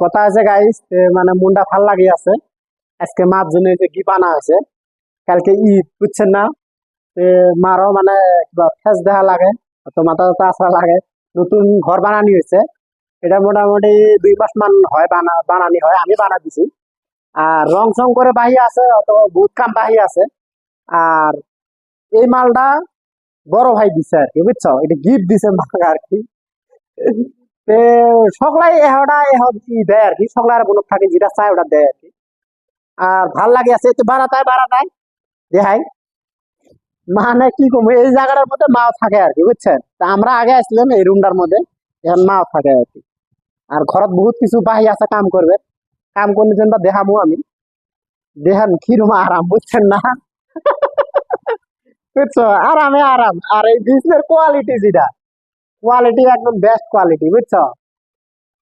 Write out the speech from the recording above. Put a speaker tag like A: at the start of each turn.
A: কথা আছে গাইস, মানে মনটা ভাল লাগি আছে। আজকে মার জন্য যে কি বানা হয়েছে, কালকে ঈদ বুঝছেন না। মারও মানে ফেস দেখা লাগে, তো মাথা টাথা আসা লাগে। নতুন ঘর বানানি হয়েছে, এটা মোটামুটি 2 মাস মান হয় বানানি হয়, আমি বানা দিছি। আর রং চং করে বাহি আছে, অত বহুত কাম বাহি আছে। আর এই মালটা বড় ভাই দিছে আর কি, বুঝছো, এটা গিফট দিছে মাকে আর কি। তে সকলাই এহটা এহ দেয় আর কি, সকলার মনে থাকে যেটা চায় ওটা দেয় আর কি। আর ভাল লাগে আছে, একটু বাড়াতায় দেখাই। মানে কি কম, এই জায়গাটার মধ্যে মাও থাকে আর কি, বুঝছেন। তা আমরা আগে আসলাম এই রুমটার মধ্যে, এখন মাও থাকে আর কি। আর ঘরত বহুত কিছু বাহি আছে কাম করবে, কাম করলে যেন দেখামু আমি। দেখান কি রুম আরাম, বুঝছেন না। বুঝছো, আরামে আরাম। আর এই বিছনের কোয়ালিটি যেটা, কোয়ালিটি একদম বেস্ট কোয়ালিটি, বুঝছো।